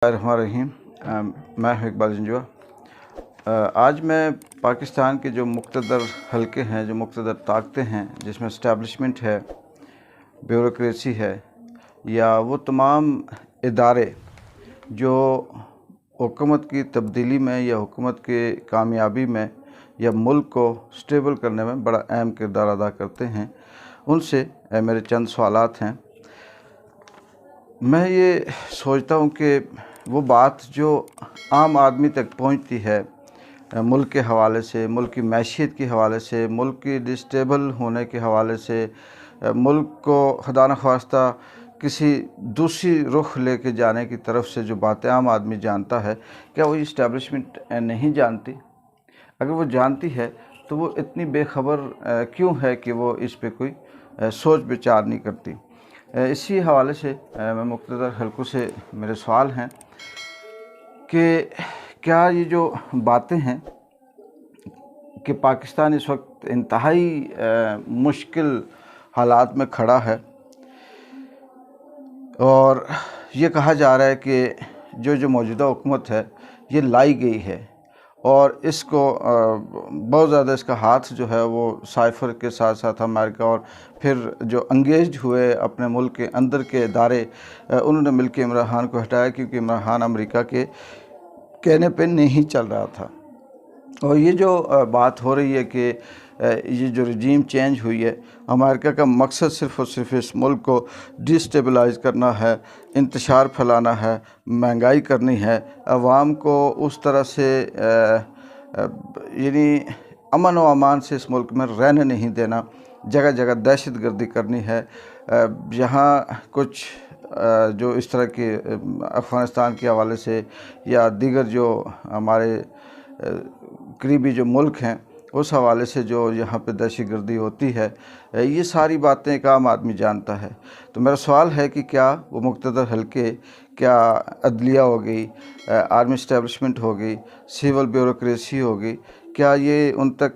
रहीम। मैं हूँ इकबाल जंजुआ। आज मैं पाकिस्तान के जो मुक़्तदर हलके हैं, जो मुक़्तदर ताकतें हैं, जिसमें इस्टेब्लिशमेंट है, ब्यूरोक्रेसी है, या वो तमाम इदारे जो हुकूमत की तब्दीली में या हुकूमत की कामयाबी में या मुल्क को स्टेबल करने में बड़ा अहम किरदार अदा करते हैं, उनसे मेरे चंद सवालात हैं। मैं ये सोचता हूँ कि वो बात जो आम आदमी तक पहुँचती है, मुल्क के हवाले से, मुल्क की मैशियत के हवाले से, मुल्क की डिस्टेबल होने के हवाले से, मुल्क को खुदा न ख्वास्ता किसी दूसरी रुख लेके जाने की तरफ से जो बातें आम आदमी जानता है, क्या वो इस्टेब्लिशमेंट नहीं जानती? अगर वो जानती है तो वो इतनी बेखबर क्यों है कि वो इस पे कोई सोच विचार नहीं करती? इसी हवाले से मैं मुक़्तदर हलकों से मेरे सवाल हैं कि क्या ये जो बातें हैं कि पाकिस्तान इस वक्त इंतहाई मुश्किल हालात में खड़ा है और ये कहा जा रहा है कि जो मौजूदा हुकूमत है ये लाई गई है और इसको बहुत ज़्यादा इसका हाथ जो है वो साइफ़र के साथ साथ अमेरिका और फिर जो अंगेज हुए अपने मुल्क के अंदर के इदारे, उन्होंने मिलकर इमरान खान को हटाया, क्योंकि इमरान खान अमेरिका के कहने पे नहीं चल रहा था। और ये जो बात हो रही है कि ये जो रजीम चेंज हुई है, अमेरिका का मकसद सिर्फ़ और सिर्फ इस मुल्क को डिस्टेबलाइज़ करना है, इंतशार फैलाना है, महंगाई करनी है, अवाम को उस तरह से यानी अमन व अमान से इस मुल्क में रहने नहीं देना, जगह जगह दहशत गर्दी करनी है। यहाँ कुछ जो इस तरह के अफ़गानिस्तान के हवाले से या दीगर जो हमारे करीबी जो मुल्क हैं उस हवाले से जो यहाँ पे दहशत गर्दी होती है, ये सारी बातें एक आम आदमी जानता है। तो मेरा सवाल है कि क्या वो मुक़्तदर हलके, क्या अदलिया हो गई, आर्मी इस्टेब्लिशमेंट हो गई, सिविल ब्यूरोक्रेसी हो गई, क्या ये उन तक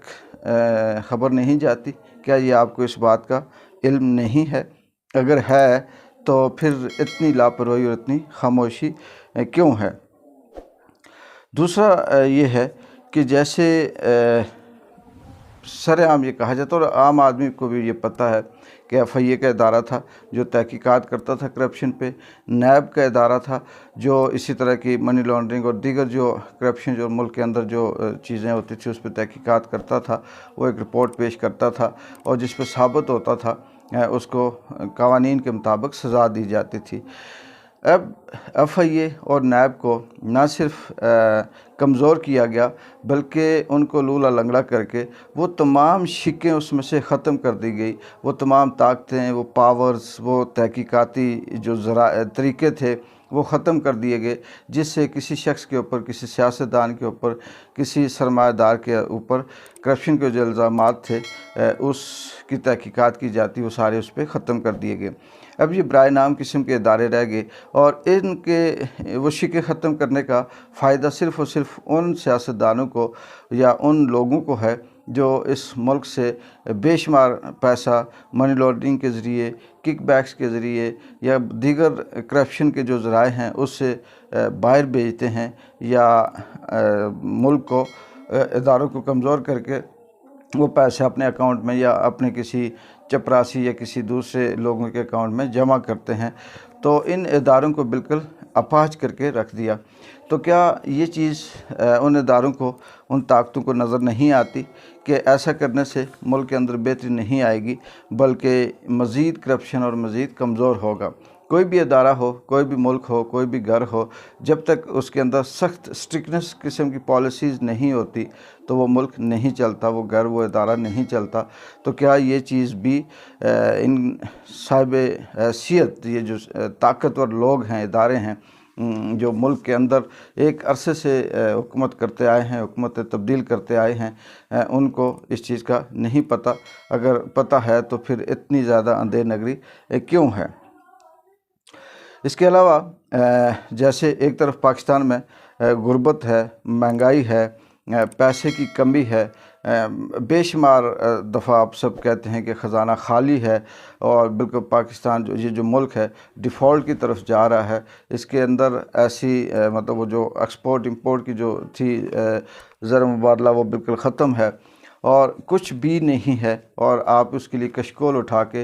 ख़बर नहीं जाती? क्या ये आपको इस बात का इल्म नहीं है? अगर है तो फिर इतनी लापरवाही और इतनी खामोशी क्यों है? दूसरा ये है कि जैसे सरेआम ये कहा जाता है और आम आदमी को भी ये पता है कि FIA का इदारा था जो तहकीकात करता था करप्शन पे, नैब का इदारा था जो इसी तरह की मनी लॉन्ड्रिंग और दीगर जो करप्शन जो मुल्क के अंदर जो चीज़ें होती थी उस पर तहकीकात करता था। वो एक रिपोर्ट पेश करता था और जिस पर साबित होता था उसको कवानीन के मुताबिक सज़ा दी जाती थी। अब FIA और नैब को ना सिर्फ कमज़ोर किया गया बल्कि उनको लूला लंगड़ा करके वो तमाम शिकें उसमें से ख़त्म कर दी गई। वो तमाम ताकतें, वो पावर्स, वो तहकीकाती जो तरीक़े थे वो ख़त्म कर दिए गए, जिससे किसी शख्स के ऊपर, किसी सियासतदान के ऊपर, किसी सरमायादार के ऊपर करप्शन के जो इल्ज़ामात थे उसकी तहकीकात की जाती, वो सारे उस पर ख़त्म कर दिए गए। अब ये बराए नाम किस्म के इदारे रह गए और इनके वो शिकें ख़त्म करने का फ़ायदा सिर्फ़ और सिर्फ उन सियासतदानों को या उन लोगों को है जो इस मुल्क से बेशुमार पैसा मनी लॉन्ड्रिंग के ज़रिए, किकबैक्स के ज़रिए या दीगर करप्शन के जो ज़राए हैं उससे बाहर भेजते हैं या मुल्क को, इदारों को कमज़ोर करके वो पैसे अपने अकाउंट में या अपने किसी चपरासी या किसी दूसरे लोगों के अकाउंट में जमा करते हैं। तो इन इदारों को बिल्कुल अपाहज करके रख दिया। तो क्या ये चीज़ उन इदारों को, उन ताकतों को नज़र नहीं आती कि ऐसा करने से मुल्क के अंदर बेहतरी नहीं आएगी बल्कि मज़ीद करप्शन और मज़ीद कमज़ोर होगा? कोई भी इदारा हो, कोई भी मुल्क हो, कोई भी घर हो, जब तक उसके अंदर सख्त स्ट्रिक्टनेस किस्म की पॉलिसीज़ नहीं होती तो वो मुल्क नहीं चलता, वो घर, वो इदारा नहीं चलता। तो क्या ये चीज़ भी इन साहिब हैसियत, ये जो ताकतवर लोग हैं, इदारे हैं, जो मुल्क के अंदर एक अरसे से हुकूमत करते आए हैं, हुकूमत तब्दील करते आए हैं, उनको इस चीज़ का नहीं पता? अगर पता है तो फिर इतनी ज़्यादा अंधेर नगरी क्यों है? इसके अलावा जैसे एक तरफ पाकिस्तान में गुर्बत है, महंगाई है, पैसे की कमी है, बेशुमार दफ़ा आप सब कहते हैं कि ख़जाना खाली है और बिल्कुल पाकिस्तान ये जो मुल्क है डिफ़ॉल्ट की तरफ जा रहा है। इसके अंदर ऐसी मतलब वो जो एक्सपोर्ट इंपोर्ट की जो थी ज़र मुबादला वो बिल्कुल ख़त्म है और कुछ भी नहीं है और आप उसके लिए कशकोल उठा के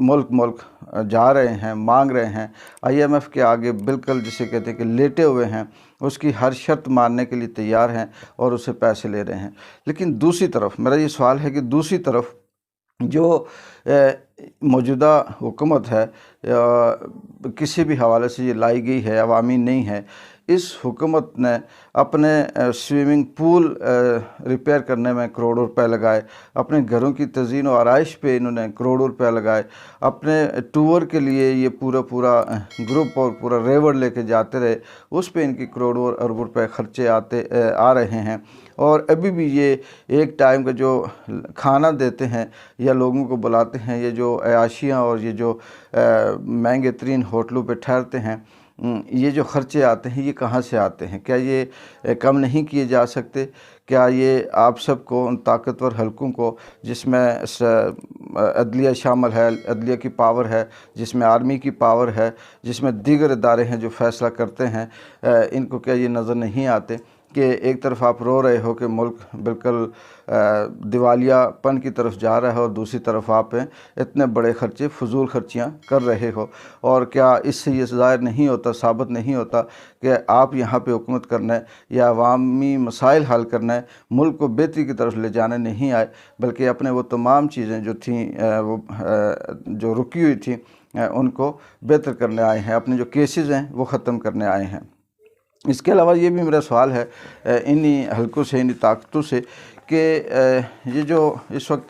मुल्क मुल्क जा रहे हैं, मांग रहे हैं। IMF के आगे बिल्कुल जिसे कहते हैं कि लेटे हुए हैं, उसकी हर शर्त मानने के लिए तैयार हैं और उससे पैसे ले रहे हैं। लेकिन दूसरी तरफ मेरा ये सवाल है कि दूसरी तरफ जो मौजूदा हुकूमत है किसी भी हवाले से ये लाई गई है, अवामी नहीं है। इस हुकूमत ने अपने स्विमिंग पूल रिपेयर करने में करोड़ों रुपए लगाए, अपने घरों की तज़ीन और आराइश पे इन्होंने करोड़ों रुपए लगाए, अपने टूर के लिए ये पूरा ग्रुप और पूरा रेवड़ लेके जाते रहे, उस पे इनकी करोड़ों और अरबों रुपए खर्चे आ रहे हैं। और अभी भी ये एक टाइम का जो खाना देते हैं या लोगों को बुलाते हैं, ये जो अयाशियाँ और ये जो महंगे तरीन होटलों पे ठहरते हैं, ये जो ख़र्चे आते हैं ये कहाँ से आते हैं? क्या ये कम नहीं किए जा सकते? क्या ये आप सबको उन ताकतवर हलकों को जिसमें अदलिया शामिल है, अदलिया की पावर है, जिसमें आर्मी की पावर है, जिसमें दीगर इदारे हैं जो फ़ैसला करते हैं, इनको क्या ये नज़र नहीं आते कि एक तरफ आप रो रहे हो कि मुल्क बिल्कुल दिवालियापन की तरफ जा रहा है और दूसरी तरफ आप इतने बड़े ख़र्चे फजूल खर्चियाँ कर रहे हो? और क्या इससे ये ज़ाहिर नहीं होता, साबित नहीं होता कि आप यहाँ पे हुकूमत करना है या अवामी मसाइल हल करना है, मुल्क को बेहतरी की तरफ ले जाने नहीं आए, बल्कि अपने वो तमाम चीज़ें जो थीं वो जो रुकी हुई थी उनको बेहतर करने आए हैं, अपने जो केसेस हैं वो ख़त्म करने आए हैं। इसके अलावा ये भी मेरा सवाल है इन्हीं हलकों से, इन्हीं ताकतों से कि ये जो इस वक्त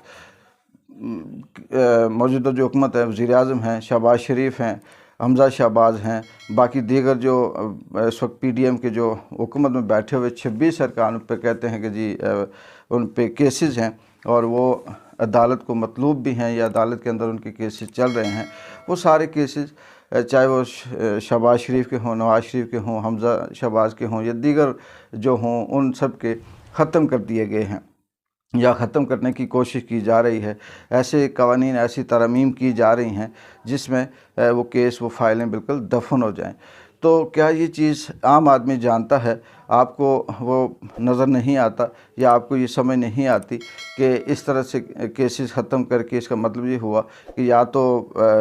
मौजूदा जो हुकूमत है, वज़ीर-ए-आज़म हैं, शहबाज शरीफ हैं, हमज़ा शहबाज हैं, बाकी दीगर जो इस वक्त PDM के जो हुकूमत में बैठे हुए 26 अरकान उन पे कहते हैं कि जी उन पे केसेस हैं और वो अदालत को मतलूब भी हैं या अदालत के अंदर उनके केसेस चल रहे हैं। वो सारे केसेस चाहे वो शहबाज शरीफ के हों, नवाज़ शरीफ के हों, हमज़ा शहबाज के हों या दीगर जो हों, उन सब के ख़त्म कर दिए गए हैं या ख़त्म करने की कोशिश की जा रही है। ऐसे कवानीन, ऐसी तरमीम की जा रही हैं जिसमें वो केस, वो फाइलें बिल्कुल दफन हो जाएं। तो क्या ये चीज़ आम आदमी जानता है? आपको वो नज़र नहीं आता या आपको ये समझ नहीं आती कि इस तरह से केसेस ख़त्म करके इसका मतलब ये हुआ कि या तो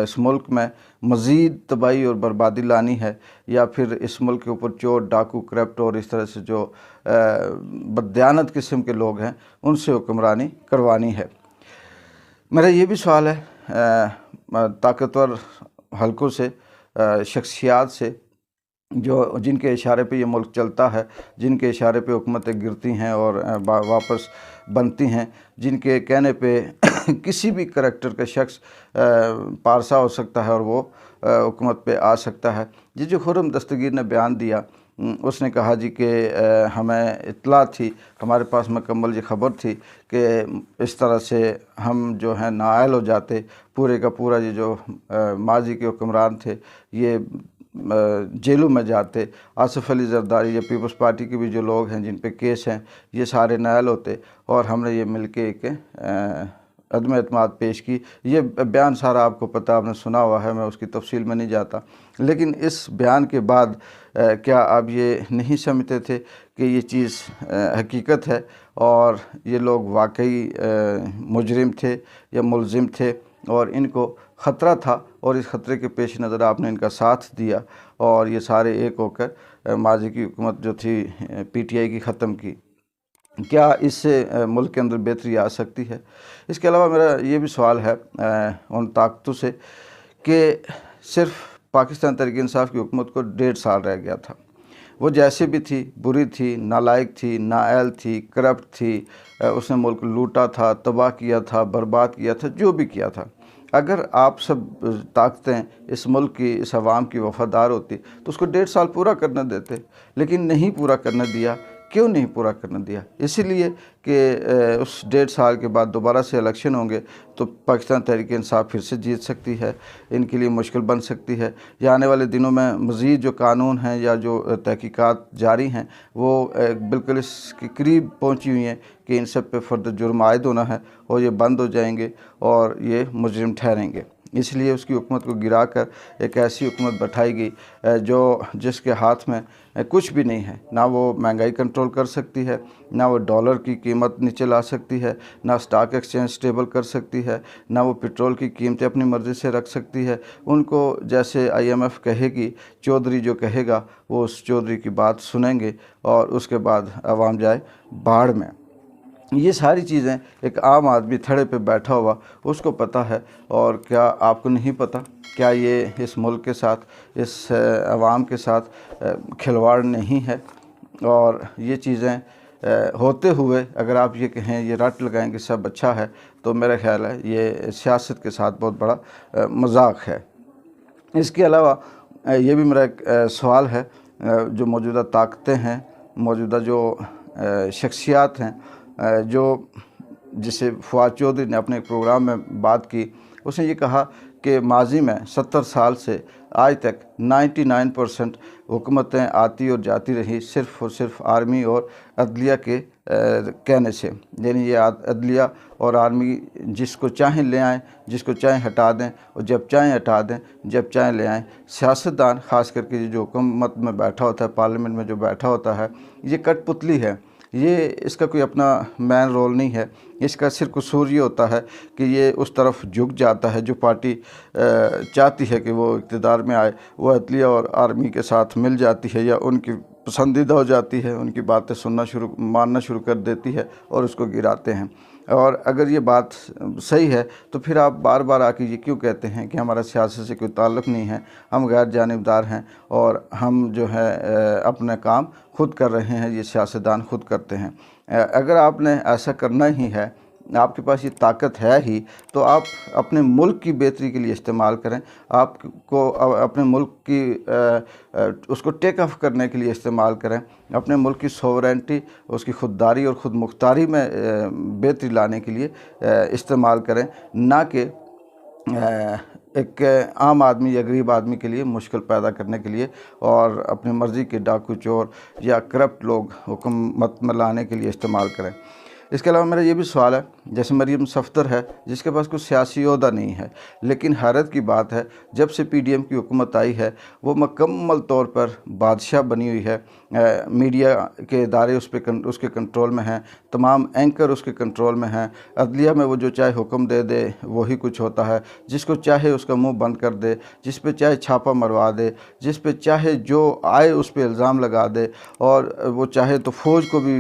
इस मुल्क में मज़ीद तबाही और बर्बादी लानी है या फिर इस मुल्क के ऊपर चोर, डाकू, करप्ट और इस तरह से जो बददियानत किस्म के लोग हैं उनसे हुक्मरानी करवानी है। मेरा ये भी सवाल है ताकतवर हलकों से, शख्सियात से जो जिनके इशारे पे ये मुल्क चलता है, जिनके इशारे पे हुकूमतें गिरती हैं और वापस बनती हैं, जिनके कहने पे किसी भी करैक्टर का शख्स पारसा हो सकता है और वो हुकूमत पे आ सकता है। ये जो खुर्रम दस्तगीर ने बयान दिया, उसने कहा जी कि हमें इत्तला थी, हमारे पास मुकम्मल ये ख़बर थी कि इस तरह से हम जो हैं नाअहल हो जाते, पूरे का पूरा ये जो माजी के हुक्मरान थे ये जेलों में जाते, आसिफ अली जरदारी या पीपल्स पार्टी के भी जो लोग हैं जिन पे केस हैं ये सारे नाअहल होते और हमने ये मिल के एक अदम एतमाद पेश की। ये बयान सारा आपको पता, आपने सुना हुआ है, मैं उसकी तफसील में नहीं जाता। लेकिन इस बयान के बाद क्या आप ये नहीं समझते थे कि ये चीज़ हकीकत है और ये लोग वाकई मुजरिम थे या मुलजिम थे और इनको ख़तरा था और इस ख़तरे के पेश नज़र आपने इनका साथ दिया और ये सारे एक होकर माजी की हुकूमत जो थी PTI की ख़त्म की? क्या इससे मुल्क के अंदर बेहतरी आ सकती है? इसके अलावा मेरा ये भी सवाल है उन ताकतों से कि सिर्फ़ पाकिस्तान तहरीक इंसाफ की हुकूमत को 1.5 साल रह गया था। वो जैसे भी थी, बुरी थी, नालायक थी, नाअहल थी, करप्ट थी, उसने मुल्क लूटा था, तबाह किया था, बर्बाद किया था, जो भी किया था। अगर आप सब ताकतें इस मुल्क की, इस अवाम की वफ़ादार होती तो उसको 1.5 साल पूरा करने देते, लेकिन नहीं पूरा करने दिया। क्यों नहीं पूरा करने दिया? इसीलिए कि उस 1.5 साल के बाद दोबारा से इलेक्शन होंगे तो पाकिस्तान तहरीक-ए-इंसाफ फिर से जीत सकती है, इनके लिए मुश्किल बन सकती है। या आने वाले दिनों में मज़ीद जो कानून हैं या जो तहकीकात जारी हैं वो बिल्कुल इसके करीब पहुंची हुई हैं कि इन सब पे फ़र्द जुर्म आयद होना है और ये बंद हो जाएंगे और ये मुजरिम ठहरेंगे। इसलिए उसकी हुकूमत को गिराकर एक ऐसी हुकूमत बैठाई गई जिसके हाथ में कुछ भी नहीं है। ना वो महंगाई कंट्रोल कर सकती है, ना वो डॉलर की कीमत नीचे ला सकती है, ना स्टॉक एक्सचेंज स्टेबल कर सकती है, ना वो पेट्रोल की कीमतें अपनी मर्ज़ी से रख सकती है। उनको जैसे IMF कहेगी, चौधरी जो कहेगा वो उस चौधरी की बात सुनेंगे और उसके बाद आवाम जाए बाढ़ में। ये सारी चीज़ें एक आम आदमी थड़े पे बैठा हुआ उसको पता है। और क्या आपको नहीं पता? क्या ये इस मुल्क के साथ, इस आवाम के साथ खिलवाड़ नहीं है? और ये चीज़ें होते हुए अगर आप ये कहें, ये रट लगाएं कि सब अच्छा है, तो मेरा ख़्याल है ये सियासत के साथ बहुत बड़ा मजाक है। इसके अलावा ये भी मेरा एक सवाल है, जो मौजूदा ताकतें हैं, मौजूदा जो शख्सियात हैं, जो जिसे फवाद चौधरी ने अपने प्रोग्राम में बात की, उसने ये कहा कि माजी में 70 साल से आज तक 99% हुकूमतें आती और जाती रही सिर्फ़ और सिर्फ आर्मी और अदलिया के कहने से। यानी ये अदलिया और आर्मी जिसको चाहें ले आएँ, जिसको चाहें हटा दें और जब चाहें हटा दें, जब चाहें ले आएँ। सियासतदान ख़ास करके जो हुकूमत में बैठा होता है, पार्लियामेंट में जो बैठा होता है, ये कठपुतली है। ये इसका कोई अपना मैन रोल नहीं है। इसका सिर्फ कसूर ये होता है कि ये उस तरफ झुक जाता है जो पार्टी चाहती है कि वो इक़्तिदार में आए, वो अदलिया और आर्मी के साथ मिल जाती है या उनकी पसंदीदा हो जाती है, उनकी बातें मानना शुरू कर देती है और उसको गिराते हैं। और अगर ये बात सही है तो फिर आप बार बार आके ये क्यों कहते हैं कि हमारा सियासत से कोई ताल्लुक़ नहीं है, हम गैर जानिबदार हैं और हम जो है अपना काम खुद कर रहे हैं, ये सियासतदान खुद करते हैं। अगर आपने ऐसा करना ही है, आपके पास ये ताकत है ही, तो आप अपने मुल्क की बेहतरी के लिए इस्तेमाल करें। आपको अपने मुल्क की उसको टेक ऑफ करने के लिए इस्तेमाल करें। अपने मुल्क की सोवरेंटी, उसकी खुददारी और ख़ुद मुख्तारी में बेहतरी लाने के लिए इस्तेमाल करें, ना कि एक आम आदमी या गरीब आदमी के लिए मुश्किल पैदा करने के लिए और अपनी मर्ज़ी के डाकू चोर या करप्ट लोग हुकूमत में लाने के लिए इस्तेमाल करें। इसके अलावा मेरा ये भी सवाल है, जैसे मरीम सफ़दर है जिसके पास कुछ सियासी ओहदा नहीं है, लेकिन हैरत की बात है जब से PDM की हुकूमत आई है वो मुकम्मल तौर पर बादशाह बनी हुई है। मीडिया के इदारे उसके कंट्रोल में हैं, तमाम एंकर उसके कंट्रोल में हैं। अदलिया में वो जो चाहे हुक्म दे दे वही कुछ होता है, जिसको चाहे उसका मुंह बंद कर दे, जिस पे चाहे छापा मरवा दे, जिस पे चाहे जो आए उस पे इल्ज़ाम लगा दे, और वो चाहे तो फ़ौज को भी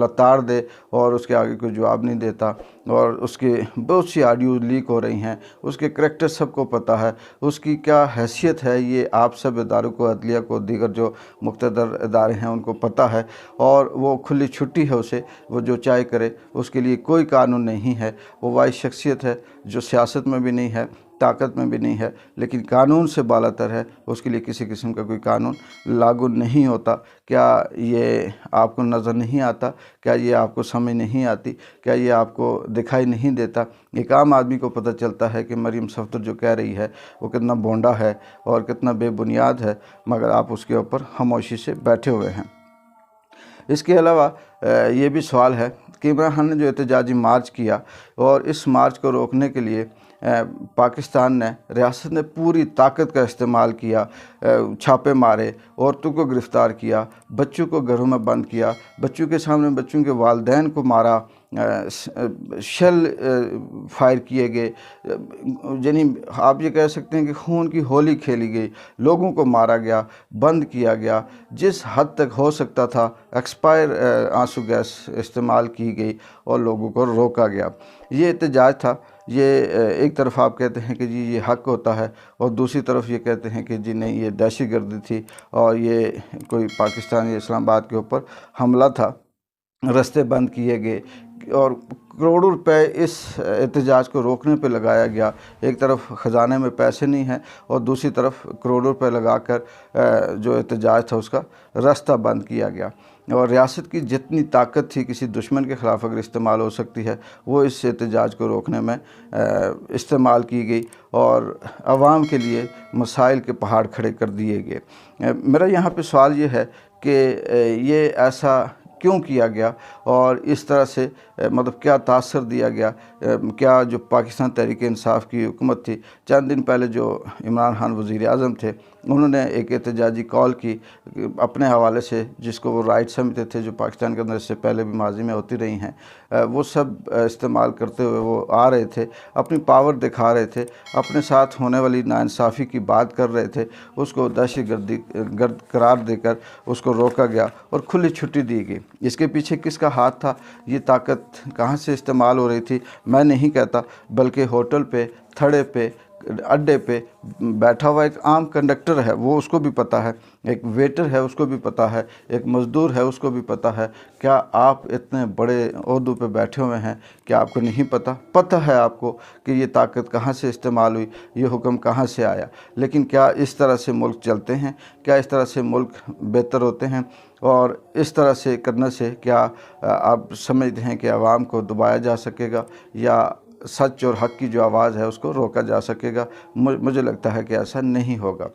लताड़ दे और उसके आगे कोई जवाब नहीं देता। और उसके बहुत सी ऑडियो लीक हो रही हैं, उसके करैक्टर सबको पता है, उसकी क्या हैसियत है ये आप सब इदारों को, अदलिया को, दीगर जो मुक़्तदर इदारे हैं उनको पता है। और वो खुली छुट्टी है उसे, वो जो चाहे करे, उसके लिए कोई कानून नहीं है। वो वाइस शख्सियत है जो सियासत में भी नहीं है, ताकत में भी नहीं है, लेकिन कानून से बालातर है, उसके लिए किसी किस्म का कोई कानून लागू नहीं होता। क्या ये आपको नज़र नहीं आता? क्या ये आपको समझ नहीं आती? क्या ये आपको दिखाई नहीं देता? एक आम आदमी को पता चलता है कि मरीम सफ़दर जो कह रही है वो कितना भोंडा है और कितना बेबुनियाद है, मगर आप उसके ऊपर खामोशी से बैठे हुए हैं। इसके अलावा ये भी सवाल है कि इमरान खान ने जो एहतजाजी मार्च किया और इस मार्च को रोकने के लिए पाकिस्तान ने, रियासत ने पूरी ताकत का इस्तेमाल किया, छापे मारे, औरतों को गिरफ़्तार किया, बच्चों को घरों में बंद किया, बच्चों के सामने बच्चों के वालिदैन को मारा, शेल फायर किए गए। यानी आप ये कह सकते हैं कि खून की होली खेली गई, लोगों को मारा गया, बंद किया गया, जिस हद तक हो सकता था एक्सपायर आंसू गैस इस्तेमाल की गई और लोगों को रोका गया। ये एहतजाज था। ये एक तरफ आप कहते हैं कि जी ये हक होता है और दूसरी तरफ ये कहते हैं कि जी नहीं, ये दहशतगर्दी थी और ये कोई पाकिस्तान या इस्लामाबाद के ऊपर हमला था, रास्ते बंद किए गए, और करोड़ों रुपए इस एहतजाज को रोकने पे लगाया गया। एक तरफ ख़जाने में पैसे नहीं हैं और दूसरी तरफ करोड़ों रुपए लगाकर जो एहतजाज था उसका रास्ता बंद किया गया। और रियासत की जितनी ताकत थी किसी दुश्मन के ख़िलाफ़ अगर इस्तेमाल हो सकती है वो इस एहतजाज को रोकने में इस्तेमाल की गई और आवाम के लिए मसाइल के पहाड़ खड़े कर दिए गए। मेरा यहाँ पे सवाल ये है कि ये ऐसा क्यों किया गया और इस तरह से मतलब क्या तासर दिया गया। क्या जो पाकिस्तान तहरीक इंसाफ की हुकूमत थी, चंद दिन पहले जो इमरान खान वज़ीर आज़म थे, उन्होंने एक एहतजाजी कॉल की अपने हवाले से, जिसको वो राइट समझते थे, जो पाकिस्तान के अंदर इससे पहले भी माजी में होती रही हैं, वो सब इस्तेमाल करते हुए वो आ रहे थे, अपनी पावर दिखा रहे थे, अपने साथ होने वाली नाइंसाफ़ी की बात कर रहे थे, उसको दहशतगर्द करार देकर उसको रोका गया और खुली छुट्टी दी गई। इसके पीछे किसका हाथ था, ये ताकत कहाँ से इस्तेमाल हो रही थी, मैं नहीं कहता, बल्कि होटल पे, थड़े पे, अड्डे पे बैठा हुआ एक आम कंडक्टर है, वो उसको भी पता है, एक वेटर है उसको भी पता है, एक मज़दूर है उसको भी पता है। क्या आप इतने बड़े ओहदे पे बैठे हुए हैं, क्या आपको नहीं पता? पता है आपको कि ये ताकत कहाँ से इस्तेमाल हुई, ये हुक्म कहाँ से आया। लेकिन क्या इस तरह से मुल्क चलते हैं? क्या इस तरह से मुल्क बेहतर होते हैं? और इस तरह से करने से क्या आप समझते हैं कि आवाम को दबाया जा सकेगा या सच और हक़ की जो आवाज़ है उसको रोका जा सकेगा? मुझे लगता है कि ऐसा नहीं होगा।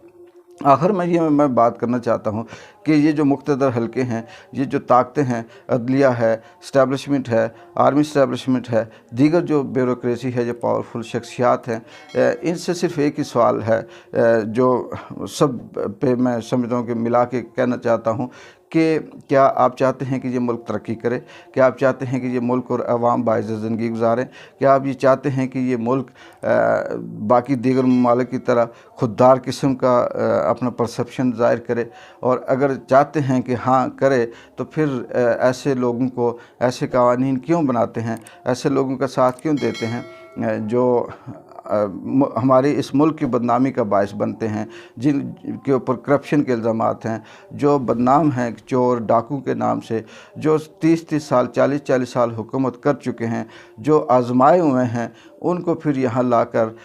आखिर में मैं बात करना चाहता हूँ कि ये जो मुक़्तदर हलके हैं, ये जो ताकतें हैं, अदलिया है, इस्टेब्लिशमेंट है, आर्मी इस्टेब्लिशमेंट है, दीगर जो ब्यूरोक्रेसी है, जो पावरफुल शख्सियात हैं, इनसे सिर्फ़ एक ही सवाल है जो सब पे मैं समझता हूँ कि मिला के कहना चाहता हूँ कि क्या आप चाहते हैं कि ये मुल्क तरक्की करे? क्या आप चाहते हैं कि ये मुल्क और अवाम बाइज़्ज़त ज़िंदगी गुजारें? क्या आप ये चाहते हैं कि ये मुल्क बाकी दीगर ममालिक की तरह खुददार किस्म का अपना परसेप्शन ज़ाहिर करे? और अगर चाहते हैं कि हाँ करे, तो फिर ऐसे लोगों को ऐसे कवानीन क्यों बनाते हैं, ऐसे लोगों का साथ क्यों देते हैं जो हमारे इस मुल्क की बदनामी का बायस बनते हैं, जिन के ऊपर करप्शन के इल्ज़ामात हैं, जो बदनाम हैं चोर डाकू के नाम से, जो 30-30 साल 40-40 साल हुकूमत कर चुके हैं, जो आजमाए हुए हैं, उनको फिर यहाँ लाकर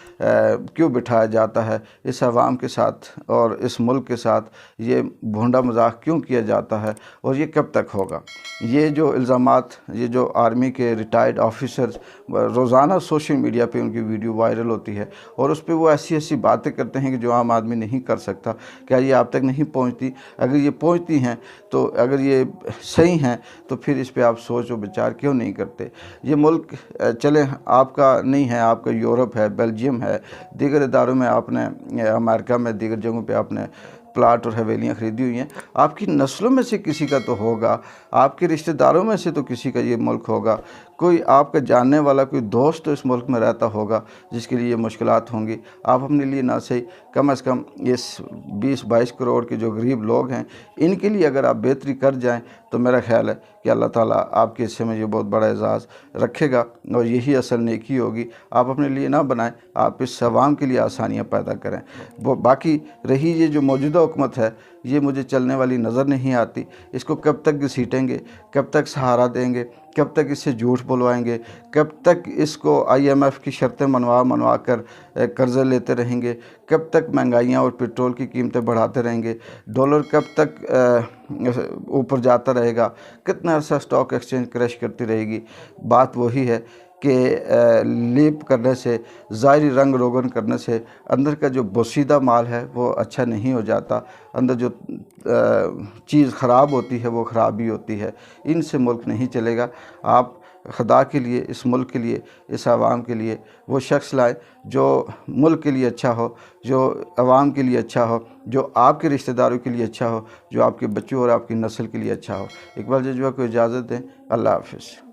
क्यों बिठाया जाता है? इस आवाम के साथ और इस मुल्क के साथ ये भोंडा मजाक क्यों किया जाता है और ये कब तक होगा? ये जो इल्ज़ामात, ये जो आर्मी के रिटायर्ड ऑफिसर्स रोज़ाना सोशल मीडिया पे उनकी वीडियो वायरल होती है और उस पर वो ऐसी बातें करते हैं कि जो आम आदमी नहीं कर सकता। क्या ये आप तक नहीं पहुंचती? अगर ये पहुंचती हैं तो अगर ये सही हैं तो फिर इस पे आप सोच और विचार क्यों नहीं करते? ये मुल्क चले आपका नहीं है, आपका यूरोप है, बेल्जियम है, दीगर इदारों में आपने, अमेरिका में, दीगर जगहों पे आपने प्लाट और हवेलियाँ ख़रीदी हुई हैं। आपकी नस्लों में से किसी का तो होगा, आपके रिश्तेदारों में से तो किसी का ये मुल्क होगा, कोई आपका जानने वाला कोई दोस्त तो इस मुल्क में रहता होगा जिसके लिए ये मुश्किलात होंगी। आप अपने लिए ना सही, कम से कम इस 20-22 करोड़ के जो गरीब लोग हैं, इनके लिए अगर आप बेहतरी कर जाएं तो मेरा ख्याल है कि अल्लाह ताला आपके हिस्से में ये बहुत बड़ा एजाज़ रखेगा और यही असल नेकी होगी। आप अपने लिए ना बनाएं, आप इस अवाम के लिए आसानियाँ पैदा करें। वो बाकी रही ये जो मौजूदा हुकूमत है, ये मुझे चलने वाली नज़र नहीं आती। इसको कब तक घसीटेंगे, कब तक सहारा देंगे, कब तक इससे झूठ बुलवाएंगे, कब तक इसको IMF की शर्तें मनवा कर कर्ज़े लेते रहेंगे, कब तक महंगाइयाँ और पेट्रोल की कीमतें बढ़ाते रहेंगे, डॉलर कब तक ऊपर जाता रहेगा, कितना अर्सा स्टॉक एक्सचेंज क्रैश करती रहेगी। बात वही है कि लीप करने से, ज़ाहिरी रंग रोगन करने से अंदर का जो बोसीदा माल है वो अच्छा नहीं हो जाता, अंदर जो चीज़ ख़राब होती है वो ख़राब ही होती है। इनसे मुल्क नहीं चलेगा। आप खुदा के लिए, इस मुल्क के लिए, इस आवाम के लिए वो शख्स लाए जो मुल्क के लिए अच्छा हो, जो आवाम के लिए अच्छा हो, जो आपके रिश्तेदारों के लिए अच्छा हो, जो आपके बच्चों और आपकी नस्ल के लिए अच्छा हो। इकबाल जज्बा को इजाज़त दें। अल्लाह हाफ़िज़।